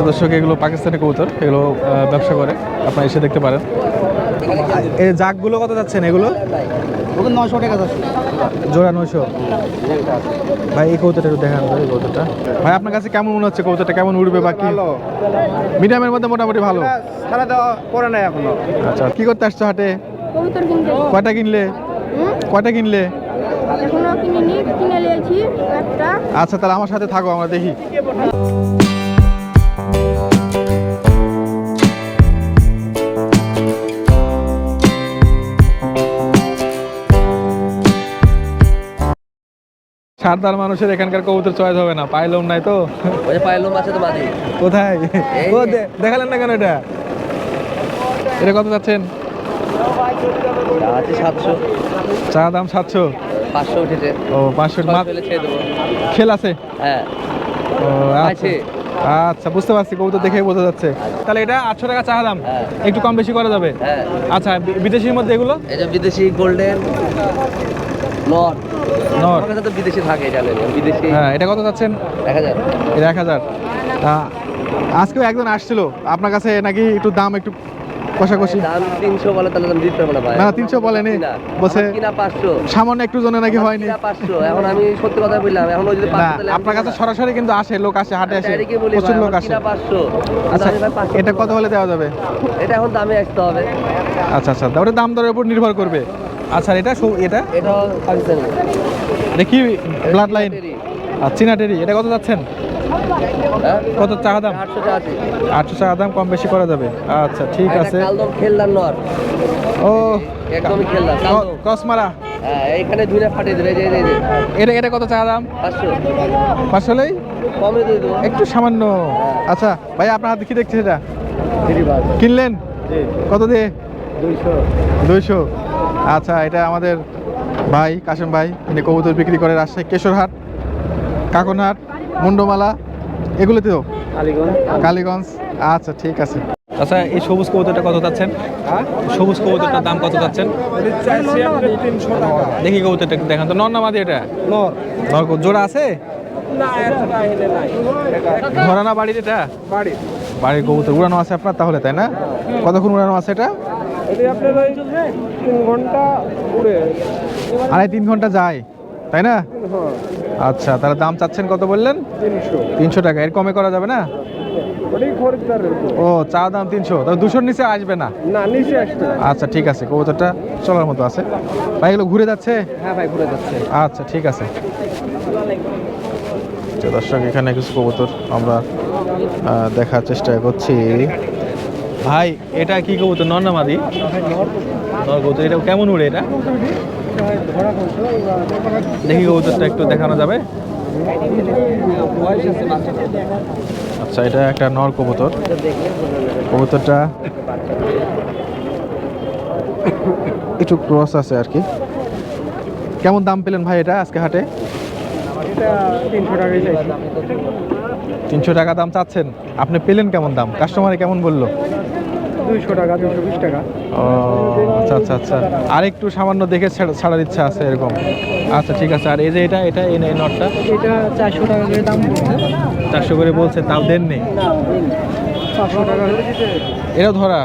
দর্শক এগুলো পাকিস্তানি কবুতর, এগুলো ব্যবসা করে, আপনারা এসে দেখতে পারেন। এই জাকগুলো কত যাচ্ছেন এগুলো? 900 টাকা যাচ্ছে জোড়া 900। ভাই এই কবুতরটা একটু দেখান তো, এই কবুতরটা ভাই আপনার কাছে কেমন মনে হচ্ছে? কবুতরটা কেমন উড়বে বা কি? মিডিয়ামের মধ্যে মোটামুটি ভালো। সারা দেওয়া পরে নাই এখনো। আচ্ছা, কি করতে আসছো হাটে? কবুতর কিনতে। কয়টা কিনলে? কয়টা কিনলে? এখনো কিনিনি, কিনে নিয়েছি একটা। আচ্ছা তাহলে আমার সাথে থাকো, আমরা দেখি। সারদার মানুষের এখানকার কবুতর চয়েস হবে না, পাইলম নাই তো। ওই যে পাইলম আছে তো মাঝে। কোথায়? ও দেখালেন না কেন এটা? এটা কত যাচ্ছেন? আছে 700। চা দাম 700। 500 উঠেছে। ও 500 মাছ ছেড়ে দেবো। খেল আছে? হ্যাঁ ও আচ্ছা আছে। আচ্ছা, বুঝতে পারছি, কবুতর দেখেই বোঝা যাচ্ছে। তাহলে এটা 800 টাকা চা দাম, হ্যাঁ। একটু কম বেশি করা যাবে? হ্যাঁ আচ্ছা, বিদেশির মধ্যে এগুলো? এই যে বিদেশি গোল্ডেন নট। নট। আমার কাছে তো বিদেশি থাকে জানেন, বিদেশি। হ্যাঁ, এটা কত যাচ্ছেন? 1000। এটা 1000। আজকেও একজন আসছিল আপনার কাছে, নাকি একটু দাম একটু কষাকষি? দাম 300 বলে, তাহলে দাম দিতে পারবো না ভাই। না 300 বলেনি, বলছে কিনা 500। সামান্য একটু জন্য নাকি হয়নি। কিনা 500। এখন আমি সত্যি কথা বললাম, এখন ওই যদি না 500 তাহলে আপনার কাছে সরাসরি কিন্তু আসে, লোক আসে, হাটে আসে, ডাইরেক্টই বলি প্রচুর ভাই, লোক আমার আসে। কিনা 500। আচ্ছা, আমি ভাই 500 এটা কত হলে দেওয়া যাবে? এটা এখন দামে আসতে হবে। আচ্ছা আচ্ছা, ওটা দাম দরের উপর নির্ভর করবে। আচ্ছা, এটা এটা এটা পাকিস্তানি। দেখি ব্লাড লাইন আর চিনাটেরি, এটা কত যাচ্ছেন? হ্যাঁ কত চা দাম? 800 টাকা আছে। 800 টাকা দাম, কম বেশি করা যাবে। আচ্ছা ঠিক আছে। কালদম খেললাম নর। ও একদমই খেললাম কালদম। ক্রস মারা। হ্যাঁ এইখানে ধুইনা ফাটিয়ে দিলে এই যে এটা এটা কত চা দাম? 500। 500 হলেই কমে দিয়ে দেবো। একটু সামান্য। আচ্ছা ভাই, আপনার হাতে কি দেখছি এটা? গিরিবাজ। কিনলেন কত দিয়ে? 200। 200। আচ্ছা, এটা আমাদের ভাই কাশেম ভাই, ইনি কবুতর বিক্রি করে রাজশাহী কেশরহাট, কাকনহাট, মুন্ডমালা এগুলোতেও, কালীগঞ্জ। আচ্ছা ঠিক আছে। আচ্ছা, এই সবুজ কবুতরটা কত যাচ্ছেন? সবুজ কবুতরটার দাম কত যাচ্ছেন? 300 টাকা। দেখি কবুতরটা একটু দেখান তো। নর না মাদি এটা? নর। নর জোড়া আছে? না এতটা হেলে নাই। ধরা না বাড়ির এটা? বাড়ি। বাড়ির কবুতর উড়ানো আছে আপনার তাহলে, তাই না? কতক্ষণ উড়ানো আছে এটা? এটা আপনার ওই 3 ঘন্টা উড়ে। 2.5-3 ঘন্টা যায়, তাই না? হ্যাঁ আচ্ছা, তাহলে দাম চাচ্ছেন কত বললেন? 300। 300 টাকা। এর কমে করা যাবে না? ওটাই খরিদ্দারের উপর। ও, চা দাম 300, তবে 200-র নিচে আসবে না? না নিচে আসবে। আচ্ছা ঠিক আছে, কবুতরটা চলার মতো আছে। ভাই এগুলো ঘুরে যাচ্ছে? হ্যাঁ ভাই ঘুরে যাচ্ছে। আচ্ছা ঠিক আছে। তো দর্শক, এখানে কিছু কবুতর আমরা দেখার চেষ্টা করছি। ভাই এটা কি কবুতর, নর না মাদি? নর কবুতর। এটা কেমন উড়ে এটা? দেখি কবুতরটা একটু দেখানো যাবে? আচ্ছা, এটা একটা নর কবুতর। কবুতরটা একটু ক্রস আছে আর কি। কেমন দাম পেলেন ভাই এটা আজকে হাটে? এটা 300 টাকাই চাইছি। 300 টাকা দাম চাচ্ছেন, আপনি পেলেন কেমন দাম? কাস্টমারে কেমন বললো? 200 টাকা, 220 টাকা। ও আচ্ছা আচ্ছা আচ্ছা, আর একটু সামান্য দেখে ছাড়ার ইচ্ছা আছে এরকম। আচ্ছা ঠিক আছে। আর এই যে এটা এই নটটা? এটা 400 টাকা করে দাম বলছে। 400 করে বলছে, তাও দেননি? 500 টাকা হলে দিতে। এটাও ধরা?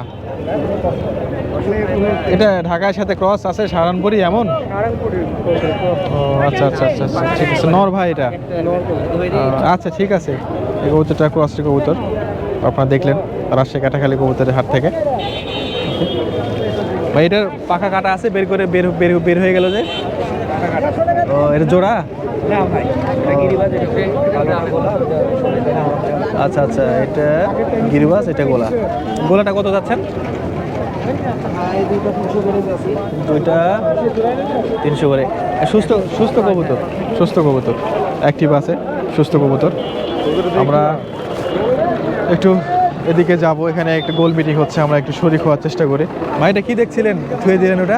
এটা ঢাকার সাথে ক্রস আছে, সাহারানপুরি এমন? ও আচ্ছা আচ্ছা আচ্ছা আচ্ছা, ঠিক আছে। নর ভাই এটা? আচ্ছা ঠিক আছে। এই কবুতরটা ক্রসটি কবুতর আপনারা দেখলেন রাজশাহী কাটাখালী কবুতরের হাট থেকে। ভাই এটার পাখা কাটা আছে, বের করে বের হয়ে গেল যে? ও, এটা জোড়া? না ভাই এটা গিরিবাজ। আচ্ছা আচ্ছা, এটা গিরিবাজ, এটা গোলাটা কত যাচ্ছেন? দুইটা 300 করে। সুস্থ সুস্থ কবুতর, সুস্থ কবুতর, অ্যাক্টিভ আছে, সুস্থ কবুতর। আমরা একটু এদিকে যাব, এখানে একটা গোল মিটিং হচ্ছে, আমরা একটু শরীর হওয়ার চেষ্টা করি। ভাই এটা কি দেখছিলেন, ধুয়ে দিলেন ওটা?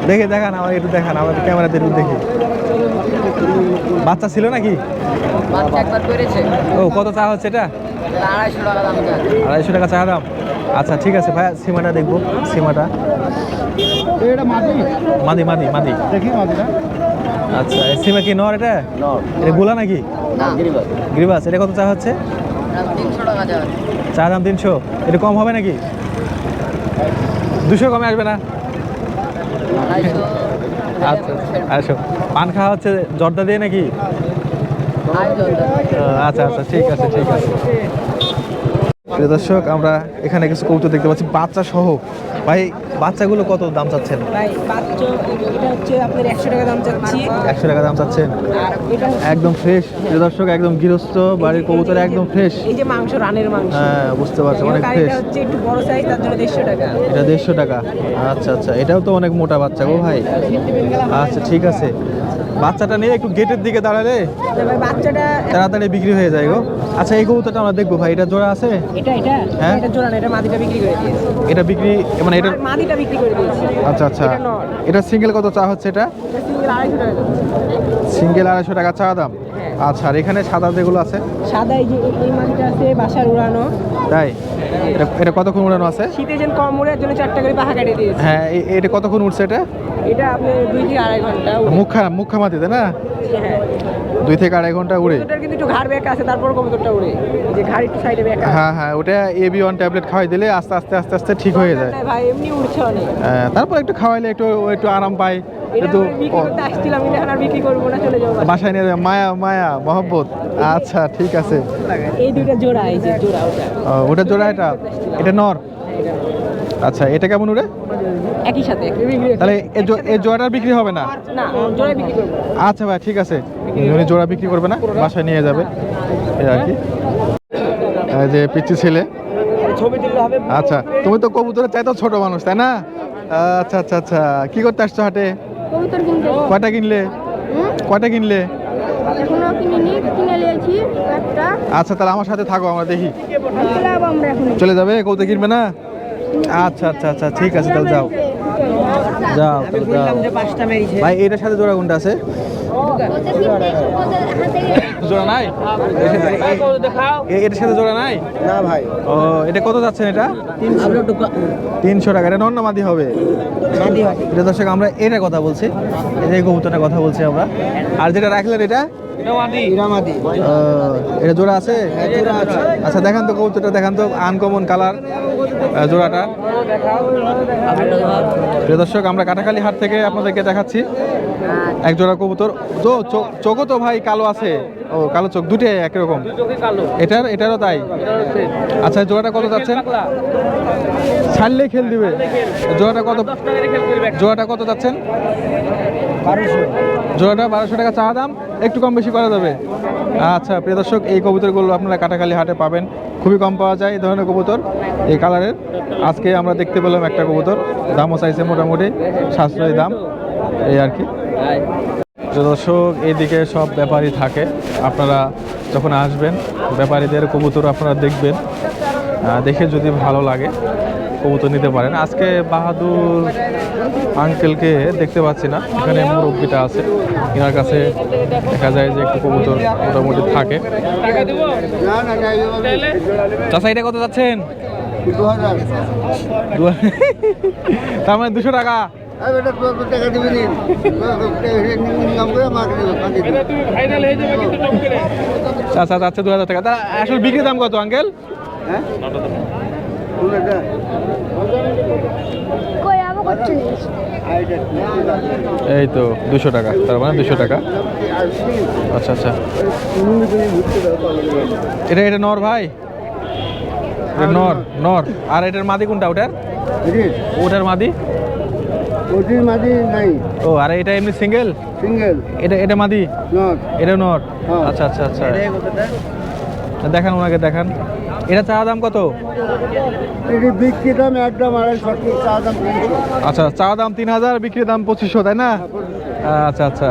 দেখে দেখান, আমার একটু দেখান, আমাদের ক্যামেরাতে একটু দেখি। বাচ্চা ছিল নাকি? ও, কত চা হচ্ছে এটা? 250 টাকা চা দাম। আচ্ছা ঠিক আছে ভাই, সীমাটা দেখবো। সীমাটা মাদি মাদি মাদি। দেখি মাদিরা। আচ্ছা, এই সীমা কি নর? এটা গোলা নাকি? গিরিবাস, এটা কত চা হচ্ছে? 300 টাকা যাবে। চা দাম 300, এটা কম হবে নাকি? 200 কমে আসবে না? 250। আচ্ছা আসো। পান খাওয়া হচ্ছে জর্দা দিয়ে নাকি? আচ্ছা আচ্ছা, ঠিক আছে ঠিক আছে। প্রিয় দর্শক, আমরা এখানে কিছু কবুতর দেখতে পাচ্ছি বাচ্চা সহ। ভাই বাচ্চাগুলো কত দাম চাচ্ছেন? ভাই বাচ্চা এটা হচ্ছে আপনার 100 টাকা দাম চাচ্ছি। 100 টাকা দাম চাচ্ছেন? আর এটা একদম ফ্রেশ প্রিয় দর্শক, একদম গৃহস্থ বাড়ির কবুতর, একদম ফ্রেশ। এই যে মাংস, রানের মাংস। হ্যাঁ বুঝতে পারছি, অনেক ফ্রেশ। এটা হচ্ছে একটু বড় সাইজ, তার জন্য 150 টাকা। এটা 150 টাকা। আচ্ছা আচ্ছা, এটাও তো অনেক মোটা বাচ্চা গো ভাই। আচ্ছা ঠিক আছে, বাচ্চাটা নিয়ে একটু গেটের দিকে দাঁড়ালে ভাই বাচ্চাটা তাড়াতাড়ি বিক্রি হয়ে যায় গো। আচ্ছা এই কবুতরটা আমরা দেখবো ভাই, এটা জোড়া আছে? এটা হ্যাঁ? এটা জোড়া না, এটা মাদিটা বিক্রি করে দিয়েছি। এটা বিক্রি মানে এটা? আর মাদিটা বিক্রি করে দিয়েছি। আচ্ছা আচ্ছা, এটা নর। এটা সিঙ্গেল কত চা হচ্ছে? এটা এটা সিঙ্গেল 250 টাকা দাম। সিঙ্গেল 250 টাকা চা দাম। আচ্ছা, আর এখানে সাদা যেগুলো আছে? সাদা এই যে এই মাদিটা আছে বাসার উড়ানো। তাই? এটা কতক্ষণ উড়ানো আছে? শীতে যেন কম উড়ে, এর জন্য 4টা করে পাখা কেটে দিয়েছি। হ্যাঁ, এটা কতক্ষণ উঠছে? এটা এটা আপনি 2 থেকে 2.5 ঘন্টা উড়ে। মুখা মাটিতে না? হ্যাঁ, 2 থেকে 2.5 ঘন্টা উড়ে। কবুতরটার কিন্তু একটু ঘাড় বেঁকা আছে, তারপর কবুতরটা উড়ে। এই যে ঘাড় একটু সাইডে বেঁকা। হ্যাঁ হ্যাঁ, ওটা AB1 ট্যাবলেট খাওয়াই দিলে আস্তে আস্তে আস্তে আস্তে ঠিক হয়ে যায়। না ভাই, এমনি উড়ছে অনেক। হ্যাঁ, তারপর একটু খাওয়াইলে একটু আরাম পায়। এটা একটু আমি বিক্রি করতে আসছিলাম, কিন্তু এখন আর বিক্রি করবো না, চলে যাবো বাসায়। বাসায় নিয়ে যাবে, মায়া মহব্বত। আচ্ছা ঠিক আছে। এই দুইটা জোড়া, এই যে জোড়া ওটা। ওটা জোড়া, এটা নর। আচ্ছা, এটা কেমন উড়ে? একই সাথে বিক্রি করতে- তাহলে এই জোড়াটার বিক্রি হবে না? না, জোড়াই বিক্রি করবো। আচ্ছা ভাই ঠিক আছে, উনি জোড়া বিক্রি করবে না, বাসায় নিয়ে যাবে এই আর কি। এই যে পিচ্ছি ছেলে। ছবি তুললে হবে। আচ্ছা, তুমি তো কবুতরের চাইতো ছোট মানুষ তাই না? আচ্ছা আচ্ছা আচ্ছা, কি করতে আসছো হাটে? কবুতর কিনতে। কয়টা কিনলে? হুম? কয়টা কিনলে? এখনো কিনিনি, কিনে নিয়েছি একটা। আচ্ছা তাহলে আমার সাথে থাকো, আমরা দেখি। চলে যাবো আমরা এখন। চলে যাবে? কবুতর কিনবে না? আচ্ছা আচ্ছা আচ্ছা, ঠিক আছে তাহলে যাও যাও তাহলে যাও। যে 5টা মেরেছে। ভাই এটার সাথে জোড়া কোনটা আছে? জোড়া নাই? এটার সাথে জোড়া নাই? না ভাই, ও, এটা কত যাচ্ছেন? এটা 300 টাকা। এটা নর না মাদি হবে? মাদি হয়। এটা দর্শক, আমরা এটার কথা বলছি, এই কবুতরটার কথা বলছি আমরা। আর যেটা রাখলেন এটা? মাদি। এটা জোড়া আছে? আচ্ছা দেখান তো কবুতরটা, দেখান তো, আনকমন কালার জোড়াটা। প্রিয় দর্শক, আমরা কাটাখালী হাট থেকে আপনাদেরকে দেখাচ্ছি এক জোড়া কবুতর। তো চোখও তো ভাই কালো আছে। ও, কালো চোখ, দুটোই একই রকম। এটারও তাই? আচ্ছা, জোড়াটা কত যাচ্ছেন? ছাড়লেই খেল দিবে। জোড়াটা কত যাচ্ছেন? 1200। জোড়াটা 1200 টাকা চা দাম, একটু কম বেশি করা যাবে। আচ্ছা প্রিয় দর্শক, এই কবুতরগুলো আপনারা কাটাখালী হাটে পাবেন, খুবই কম পাওয়া যায় এই ধরনের কবুতর, এই কালারের। আজকে আমরা দেখতে পেলাম একটা কবুতর, দামও চাইছে মোটামুটি সাশ্রয়ী দাম, এই আর কি। প্রিয় দর্শক, এইদিকে সব ব্যাপারী থাকে, আপনারা যখন আসবেন ব্যাপারীদের কবুতর আপনারা দেখবেন, দেখে যদি ভালো লাগে কবুতর নিতে পারেন। আজকে বাহাদুর আঙ্কেলকে দেখতে পাচ্ছি না, এখানে মুরব্বিটা আছে, এনার কাছে দেখা যায় যে একটু কবুতর মোটামুটি থাকে। চাচা এটা কত যাচ্ছেন? তার মানে 200 টাকা। আচ্ছা আচ্ছা, 2000 টাকা। তা আসলে বিক্রি দাম কত আঙ্কেল? কই আবার করছিস? এই তো 200 টাকা, তার মানে 200 টাকা। আচ্ছা আচ্ছা, এটা নর ভাই? এটা নর। আর এটার মাদি কোনটা? ওটার মাদি? ও, আর এটা এমনি সিঙ্গেল? এটা মাদি? এটা নর। আচ্ছা আচ্ছা আচ্ছা, দেখান ওনাকে, দেখান। এটা চা দাম কত? বিক্রি দাম একদম 250, চা দাম 300। আচ্ছা, চা দাম 3000, বিক্রি দাম 2500, তাই না? আচ্ছা আচ্ছা,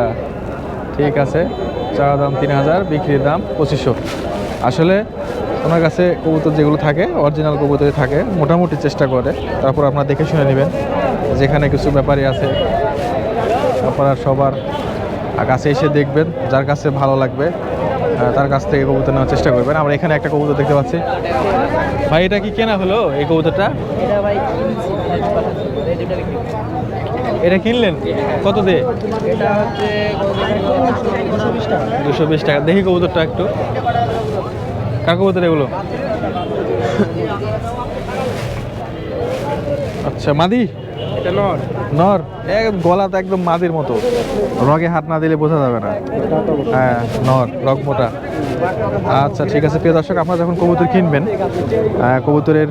ঠিক আছে, চা দাম 3000, বিক্রির দাম 2500। আসলে ওনার কাছে কবুতর যেগুলো থাকে অরিজিনাল কবুতরই থাকে, মোটামুটি চেষ্টা করে, তারপর আপনারা দেখে শুনে নেবেন। যেখানে কিছু ব্যাপারী আছে আপনারা সবার কাছে এসে দেখবেন, যার কাছে ভালো লাগবে তার কাছ থেকে কবুতর নেওয়ার চেষ্টা করবেন। আমরা এখানে একটা কবুতর দেখতে পাচ্ছি। ভাই এটা কি কেনা হলো এই কবুতরটা? এটা ভাই এটা কিনলেন কত দিয়ে? এটা হচ্ছে 220 টাকা। দেখি কবুতরটা একটু, কার কবুতর এগুলো? আচ্ছা মাদি, এটা নর। নর। গলা তো একদম মাদির মতো, রগে হাত না দিলে বোঝা যাবে না। হ্যাঁ নর, রগ মোটা। আচ্ছা ঠিক আছে প্রিয় দর্শক, আপনারা যখন কবুতর কিনবেন কবুতরের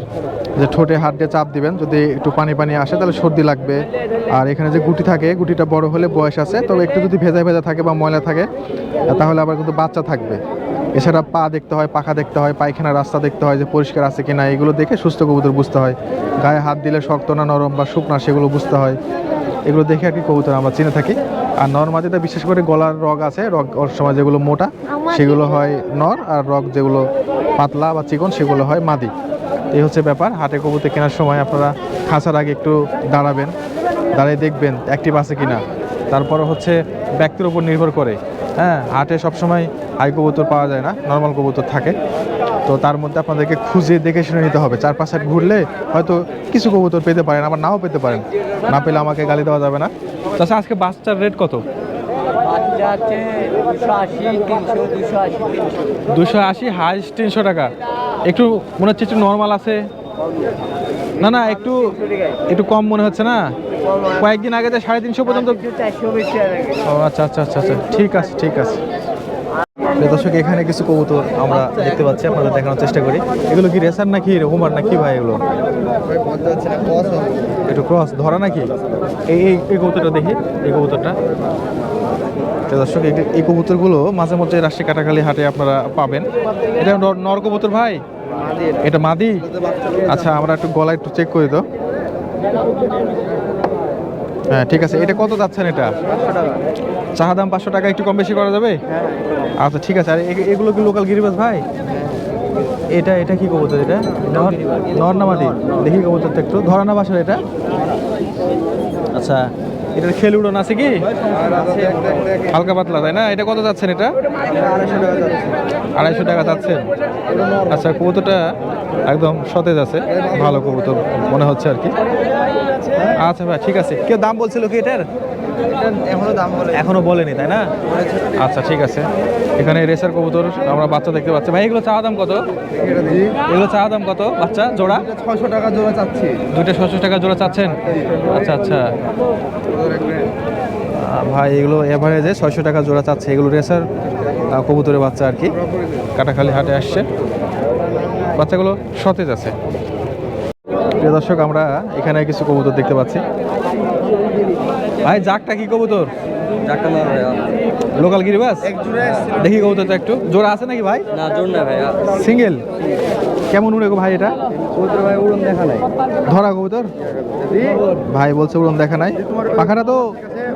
যে ঠোঁটে হাত দিয়ে চাপ দিবেন, যদি একটু পানি পানি আসে তাহলে সর্দি লাগবে। আর এখানে যে গুটি থাকে, গুটিটা বড় হলে বয়স আছে, তবে একটু যদি ভেজা ভেজা থাকে বা ময়লা থাকে তাহলে আবার কিন্তু বাচ্চা থাকবে। এছাড়া পা দেখতে হয়, পাখা দেখতে হয়, পায়খানার রাস্তা দেখতে হয় যে পরিষ্কার আছে কিনা, এগুলো দেখে সুস্থ কবুতর বুঝতে হয়। গায়ে হাত দিলে শক্ত না নরম বা শুকনা সেগুলো বুঝতে হয়। এগুলো দেখে আর কি কবুতর আমরা চিনে থাকি। আর নর মাদিতে বিশেষ করে গলার রগ আছে, রগ ওর সময় যেগুলো মোটা সেগুলো হয় নর, আর রগ যেগুলো পাতলা বা চিকন সেগুলো হয় মাদি। এই হচ্ছে ব্যাপার। হাটে কবুতর কেনার সময় আপনারা খাঁচার আগে একটু দাঁড়াবেন, দাঁড়িয়ে দেখবেন অ্যাক্টিভ আছে কিনা। তারপরে হচ্ছে ব্যক্তির উপর নির্ভর করে। হ্যাঁ, হাটে সবসময় হাই কবুতর পাওয়া যায় না, নর্মাল কবুতর থাকে। তো তার মধ্যে আপনাদেরকে খুঁজে দেখে শুনে নিতে হবে। 4-5 হাট ঘুরলে হয়তো কিছু কবুতর পেতে পারেন, আবার নাও পেতে পারেন। না পেলে আমাকে গালি দেওয়া যাবে না। আচ্ছা আজকে বাচ্চার রেট কত? বাচ্চা আছে 280, 300, 280, 300। 280, হাইস্ট 300 টাকা। একটু মনে হচ্ছে একটু নর্মাল আছে। না না, একটু একটু কম মনে হচ্ছে না? কয়েকদিন আগে তো 350 পর্যন্ত। 400 বেশি আর আগে। ও আচ্ছা আচ্ছা আচ্ছা আচ্ছা, ঠিক আছে ঠিক আছে। প্রিয় দর্শক, এখানে কিছু কবুতর আমরা দেখতে পাচ্ছি, আপনাদের দেখানোর চেষ্টা করি। এগুলো কি রেসার নাকি হুমার নাকি ভাই? এগুলো একটু ক্রস ধরা নাকি? এই এই এই কবুতরটা দেখি, এই কবুতরটা। প্রিয় দর্শক, এই কবুতরগুলো মাঝে মধ্যে রাজশাহী কাটাখালী হাটে আপনারা পাবেন। এটা নর কবুতর ভাই? এটা মাদি। আচ্ছা আমরা একটু গলা একটু চেক করি তো। হ্যাঁ ঠিক আছে। এটা কত যাচ্ছেন? এটা চাহা দাম 500 টাকা, একটু কম বেশি করা যাবে? আচ্ছা ঠিক আছে। আর এগুলো কি লোকাল গিরিবাজ ভাই? এটা এটা কি কবুতর? এটা নর না মাদি? দেখি কবুতরটা একটু, ধরা না বাসার এটা? আচ্ছা, এটার খেল উড়ন আছে কি? হালকা পাতলা, তাই না? এটা কত যাচ্ছেন? এটা 250 টাকা যাচ্ছেন। আচ্ছা, কবুতরটা একদম সতেজ আছে, ভালো কবুতর মনে হচ্ছে আর কি। আচ্ছা ভাই ঠিক আছে। কেউ দাম বলছিল কি এটার? এখনো বলেনি, তাই না? আচ্ছা ঠিক আছে। এখানে রেসার কবুতর আমরা বাচ্চা দেখতে পাচ্ছি। ভাই এগুলো চাওয়া দাম কত? এগুলো চাওয়া দাম কত বাচ্চা জোড়া? 600 টাকা জোড়া চাচ্ছি। দুইটা 600 টাকা জোড়া চাচ্ছেন? আচ্ছা আচ্ছা ভাই, এগুলো এভারেজে 600 টাকা জোড়া চাচ্ছে। এগুলো রেসার কবুতরের বাচ্চা আর কি, কাটাখালী হাটে আসছে। বাচ্চাগুলো সতেজ আছে। প্রিয় দর্শক, আমরা এখানে কিছু কবুতর দেখতে পাচ্ছি। ভাই জাকটা কি কবুতর? লোকাল গিরিবাস? দেখি কবুতরটা একটু, জোড়া আছে নাকি ভাই? না জোর না ভাইয়া। সিঙ্গেল? কেমন উড়ে গো ভাই এটা? কবুতর ভাই উড়ন দেখা নাই। ধরা কবুতর ভাই বলছে উড়ন দেখা নাই। পাখাটা তো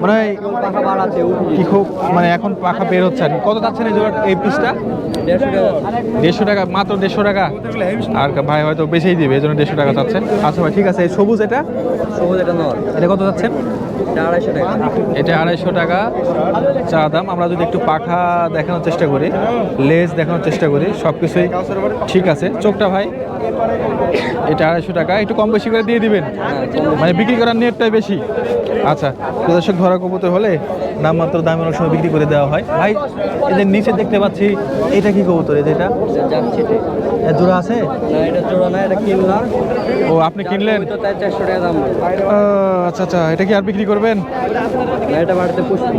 মানে পাখা বাড়াচ্ছে কি খুব, মানে এখন পাখা বের হচ্ছে আর কি। কত যাচ্ছেন এই জোড়া, এই পিসটা? 150 টাকা। 150 টাকা, মাত্র 150 টাকা। আর ভাই হয়তো বেশিই দিবে, এই জন্য 150 টাকা চাচ্ছেন। আচ্ছা ভাই ঠিক আছে। এই সবুজ এটা? সবুজ এটা নর। এটা কত যাচ্ছেন? এটা 250 টাকা। এটা 250 টাকা চা দাম। আমরা যদি একটু পাখা দেখানোর চেষ্টা করি, লেজ দেখানোর চেষ্টা করি, সব কিছুই ঠিক আছে। চোখটা ভাই? এটা 250 টাকা, একটু কম বেশি করে দিয়ে দিবেন, মানে বিক্রি করার নেটটাই বেশি। আচ্ছা, দর্শক ধরা কবুতর হলে নামমাত্র দামে অনেক সময় বিক্রি করে দেওয়া হয়। ভাই এদের নিচে দেখতে পাচ্ছি, এটা কি কবুতর? এটা যাচ্ছে এটা। এর জোড়া আছে? না এটা জোড়া না, এটা কিনলাম। ও আপনি কিনলেন? তো তাই 400 টাকা দাম বলে। আচ্ছা আচ্ছা, এটা কি আর বিক্রি করবেন? না এটা বাড়িতে পুষবি।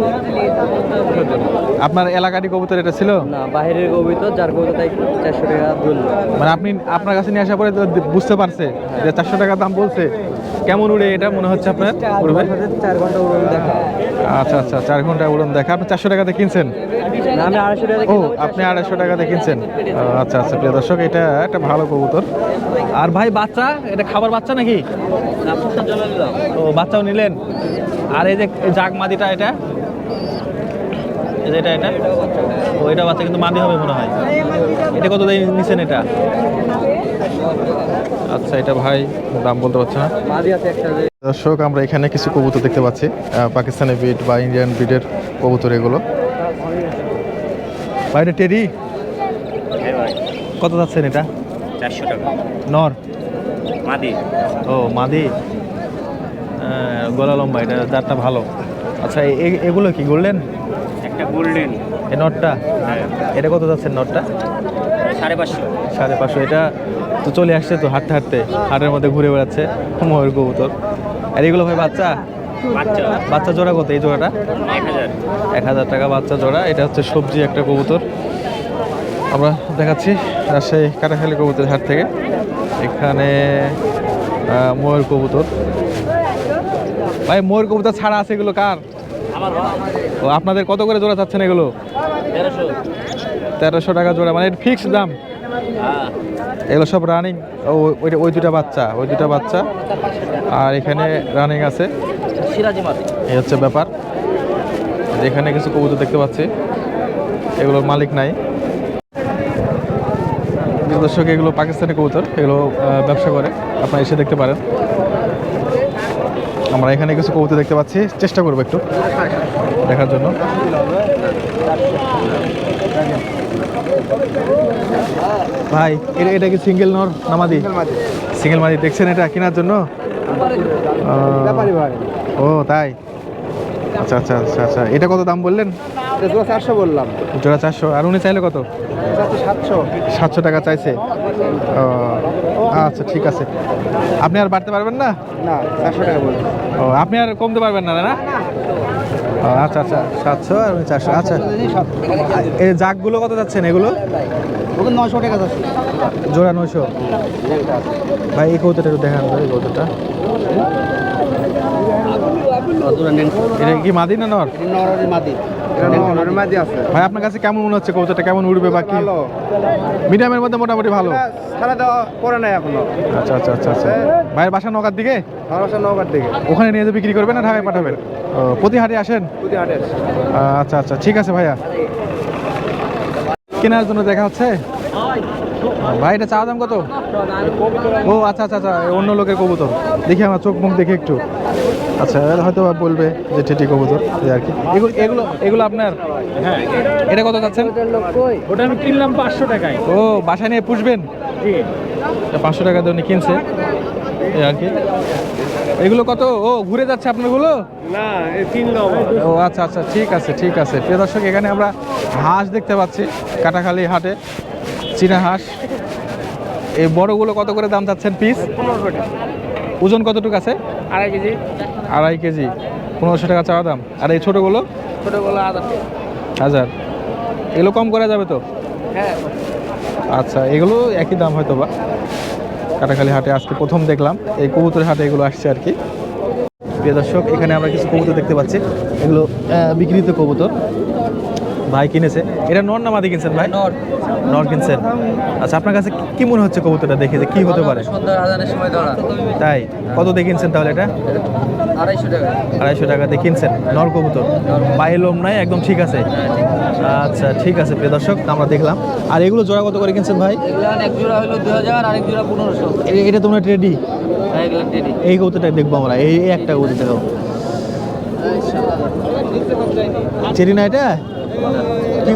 আপনার এলাকারই কবুতর এটা ছিল? না বাইরের কবিতা, যার কবিতা তাই 400 টাকা বললো। মানে আপনি আপনার কাছে নিয়ে আসার পরে তো বুঝতে পারছে যে 400 টাকা দাম বলছে। কেমন উড়ে এটা মনে হচ্ছে আপনার? উড়বে 4 ঘন্টা উড়ন দেখা। আচ্ছা আচ্ছা, 4 ঘন্টা উড়ন দেখা। আপনি 400 টাকাতে কিনছেন? না আমি 250 টাকা ও আপনি 250 টাকাতে কিনছেন। আচ্ছা আচ্ছা, প্রিয় দর্শক, এটা একটা ভালো কবুতর। আর ভাই বাচ্চা, এটা খাবার বাচ্চা নাকি? না পুষার জন্য নিলাম। ও বাচ্চাও নিলেন। আর এই যে জাগ মাদিটা, এটা এই যে এটা ও এটা বাচ্চা কিন্তু মাদি হবে মনে হয়। এটা কত দিয়ে নিছেন এটা? আচ্ছা, এটা ভাই দাম বলতে পারছে না। মাদি আছে একটা। দর্শক, আমরা এখানে কিছু কবুতর দেখতে পাচ্ছি, পাকিস্তানি ব্রিড বা ইন্ডিয়ান ব্রিডের কবুতর এগুলো। ভাই এটা টেরি? কত যাচ্ছেন এটা? 400 টাকা। নর? মাদি। ও মাদি। গলা লম্বা, এটা জাতটা ভালো। আচ্ছা এগুলো কি গোল্ডেন? একটা গোল্ডেন এই নটটা, এটা কত যাচ্ছেন নটটা? 550। 550। এটা তো চলে আসছে তো হাঁটতে হাঁটতে, হাটের মধ্যে ঘুরে বেড়াচ্ছে ময়ূর কবুতর। আর এগুলো ভাই বাচ্চা? বাচ্চা বাচ্চা জোড়া কত এই জোড়াটা? 1000। 1000 টাকা বাচ্চা জোড়া। এটা হচ্ছে সবজি একটা কবুতর। আমরা দেখাচ্ছি রাজশাহী কাটাখালী কবুতরের হাট থেকে। এখানে ময়ূর কবুতর। ভাই ময়ূর কবুতর ছাড়া আছে, এগুলো কার? আমার ও আপনাদের কত করে জোড়া চাচ্ছেন এগুলো? 1300। 1300 টাকা জোড়া, মানে ফিক্সড দাম? হ্যাঁ। এগুলো সব রানিং? ওই দুটা বাচ্চা, ওই দুটা বাচ্চা আর এখানে রানিং আছে। সিরাজি মাটি। এই হচ্ছে ব্যাপার। এখানে কিছু কবুতর দেখতে পাচ্ছি, এগুলোর মালিক নাই। দর্শক এগুলো পাকিস্তানি কবুতর, এগুলো ব্যবসা করে, আপনারা এসে দেখতে পারেন। আমরা এখানে কিছু কবুতর দেখতে পাচ্ছি, চেষ্টা করবো একটু দেখার জন্য। ভাই এটা কি সিঙ্গেল নর না মাদি? সিঙ্গেল মাদি। দেখছেন এটা কেনার জন্য? ও তাই, আচ্ছা আচ্ছা আচ্ছা আচ্ছা। এটা কত দাম বললেন? 400 বললাম। জোড়া 400। আর উনি চাইলে কত? 700 টাকা চাইছে। ও আচ্ছা ঠিক আছে। আপনি আর বাড়তে পারবেন না? না, 400 টাকা বললাম। ও আপনি আর কমতে পারবেন না, না? ও আচ্ছা আচ্ছা, 700 আর উনি 400। আচ্ছা এই জাকগুলো কত যাচ্ছেন এগুলো? ওগুলো 900 টাকা যাচ্ছে। জোড়া 900। ভাই এই কৌতাটা একটু দেখান, ভাই এই কৌতাটা। এটা কি মাদি না নর? নরের মাদি। নরের মাদি আছে। ভাই আপনার কাছে কেমন মনে হচ্ছে কৌতাটা, কেমন উড়বে বা কি? মিডিয়ামের মধ্যে মোটামুটি ভালো। সারা দেওয়া পরে নাই এখনো। আচ্ছা আচ্ছা আচ্ছা আচ্ছা। ভাইয়ের বাসা নওগাঁর দিকে? ভালোবাসা নওগাঁর দিকে। ওখানে নিয়ে যে বিক্রি করবেন না ঢাকায় পাঠাবেন? ও প্রতি হাটে আসেন? প্রতি হাটে। আচ্ছা আচ্ছা ঠিক আছে ভাইয়া। কেনার জন্য দেখা হচ্ছে। ভাই এটা চাওয়া দাম কত? ও আচ্ছা আচ্ছা আচ্ছা, অন্য লোকের কবুতর। দেখি আমার চোখ মুখ দেখে একটু। আচ্ছা হয়তো বলবে যে টিটি কবুতর এই আর কি। এগুলো এগুলো এগুলো আপনার? হ্যাঁ। এটা কত চাচ্ছেন? ওটা আমি কিনলাম 500 টাকায়। ও বাসায় নিয়ে পুষবেন? জি। 500 টাকা দিয়ে উনি কিনছে এই আর কি। এগুলো কত? ও ঘুরে যাচ্ছে আপনারগুলো? না, এই কিনলাম। ও আচ্ছা আচ্ছা ঠিক আছে ঠিক আছে। প্রিয় দর্শক এখানে আমরা হাঁস দেখতে পাচ্ছি কাটাখালী হাটে, চীনা হাঁস। এই বড়গুলো কত করে দাম চাচ্ছেন পিস? 1500 টাকা। ওজন কতটুকু আছে? 2.5 কেজি। 2.5 কেজি, 1500 টাকা চাওয়া দাম। আর এই ছোটোগুলো? ছোটগুলো 1000 টাকা। 1000। এগুলো কম করা যাবে তো? হ্যাঁ। আচ্ছা এগুলো একই দাম হয়তো বা। কাটাখালী হাটে আজকে প্রথম দেখলাম, এই কবুতরের হাটে এগুলো আসছে আর কি। প্রিয় দর্শক এখানে আমরা কিছু কবুতর দেখতে পাচ্ছি, এগুলো বিক্রিত কবুতর। ভাই কিনেছে। এটা নর না মাদি কিনছেন ভাই? নর। নর কিনছেন। আচ্ছা আপনার কাছে কি মনে হচ্ছে কবুতরটা দেখে যে কি হতে পারে? সুন্দর আজানের সময় ধরা। তাই কত দিয়ে কিনছেন তাহলে এটা? 250 টাকা। 250 টাকা দিয়ে কিনছেন নর কবুতর? পায়ে লোম নাই, একদম ঠিক আছে। আচ্ছা ঠিক আছে প্রিয় দর্শক, আমরা দেখলাম। আর এগুলো জোড়া কত করে কিনছেন ভাই? এগুলো এক জোড়া হলো 2000 আর এক জোড়া 1500। এটা তোমরা রেডি? হ্যাঁ এগুলো টেডি। এই কবুতরটা দেখবো আমরা, এই একটা কবুতর দেখো। চেরি না এটা? কি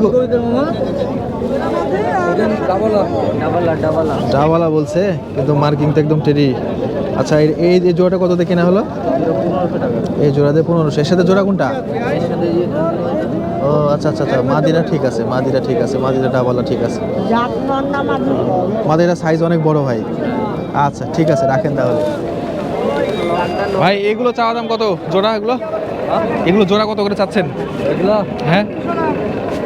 ডাবালা বলছে, কিন্তু মার্কিং তো একদম টেরি। আচ্ছা এই যে জোড়াটা কত দিয়ে কেনা হলো? 1500 টাকা। এই জোড়া দিয়ে 1500। এর সাথে জোড়া কোনটা? এর সাথে ও আচ্ছা আচ্ছা আচ্ছা, মাদিরা ঠিক আছে, মাদিরা ঠিক আছে, মাদিরা ডাবালা ঠিক আছে। মাদিরা সাইজ অনেক বড় ভাই। আচ্ছা ঠিক আছে, রাখেন তাহলে। ভাই এগুলো চাওয়া দাম কত জোড়া? এগুলো জোড়া কত করে চাচ্ছেন? এগুলো হ্যাঁ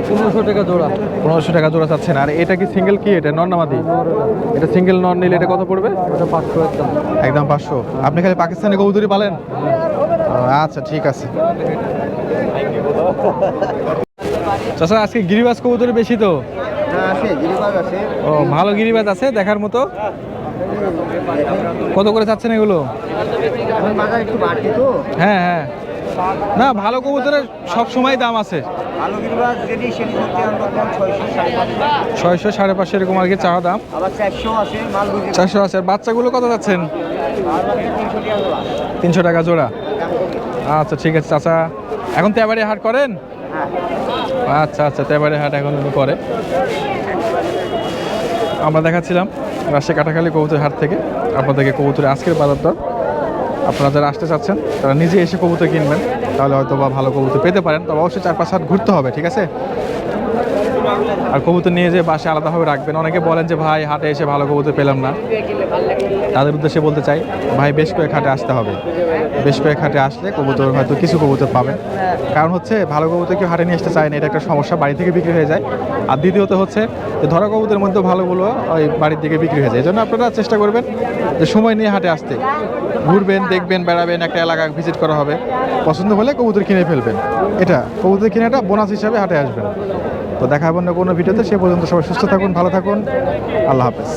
1500 টাকা জোড়া। 1500 টাকা জোড়া চাচ্ছেন। আর এটা কি সিঙ্গেল কি? এটা নর না মাদি? এটা সিঙ্গেল নর নিলে এটা কত পড়বে? ওটা 500 একদম। একদম 500। আপনি খালি পাকিস্তানি কবুতরই পালেন? আচ্ছা ঠিক আছে। চাচা আজকে গিরিবাজ কবুতর বেশি তো? হ্যাঁ আছে, গিরিবাজ আছে। ও ভালো গিরিবাজ আছে দেখার মতো। কত করে চাচ্ছেন এগুলো? এখন বাজার একটু বাড়তি তো। হ্যাঁ হ্যাঁ, না ভালো কবুতরের সব সময় দাম আছে। ভালো গিরিবাজ যেটি সেটি সত্যি আমরা 600, 600, 550 এরকম আর কি চাওয়া দাম। আবার 400 আছে মাল বুঝি। 400 আছে। আর বাচ্চাগুলো কত যাচ্ছেন? 300 টাকা জোড়া। 300 টাকা জোড়া। আচ্ছা ঠিক আছে চাচা। এখন তেবাড়ি হাট করেন? আচ্ছা আচ্ছা, তেবাড়ি হাট এখন উনি করে। আমরা দেখাচ্ছিলাম রাজশাহী কাটাখালী কবুতর হাট থেকে আপনাদেরকে কবুতরের আজকের বাজার দর। আপনারা যারা আসতে চাচ্ছেন তারা নিজে এসে কবুতর কিনবেন, তাহলে হয়তো বা ভালো কবুতর পেতে পারেন। তবে অবশ্যই 4-5 হাট ঘুরতে হবে, ঠিক আছে? আর কবুতর নিয়ে যে বাসে আলাদাভাবে রাখবেন। অনেকে বলেন যে ভাই হাটে এসে ভালো কবুতর পেলাম না, তাদের উদ্দেশ্যে বলতে চাই ভাই বেশ কয়েক হাটে আসতে হবে। বেশ কয়েক হাটে আসলে কবুতর হয়তো কিছু কবুতর পাবেন। কারণ হচ্ছে ভালো কবুতর কেউ হাটে নিয়ে আসতে চায় না, এটা একটা সমস্যা, বাড়ি থেকে বিক্রি হয়ে যায়। আর দ্বিতীয়ত হচ্ছে যে ধরা কবুতরের মধ্যে ভালোগুলো ওই বাড়ির দিকে বিক্রি হয়ে যায়। এই জন্য আপনারা চেষ্টা করবেন যে সময় নিয়ে হাটে আসতে, ঘুরবেন, দেখবেন, বেড়াবেন, একটা এলাকা ভিজিট করা হবে, পছন্দ হলে কবুতর কিনে ফেলবেন। এটা কবুতর কিনাটা বোনাস হিসাবে হাটে আসবেন। তো দেখা হবে অন্য কোনো ভিডিওতে। সে পর্যন্ত সবাই সুস্থ থাকুন, ভালো থাকুন, আল্লাহ হাফেজ।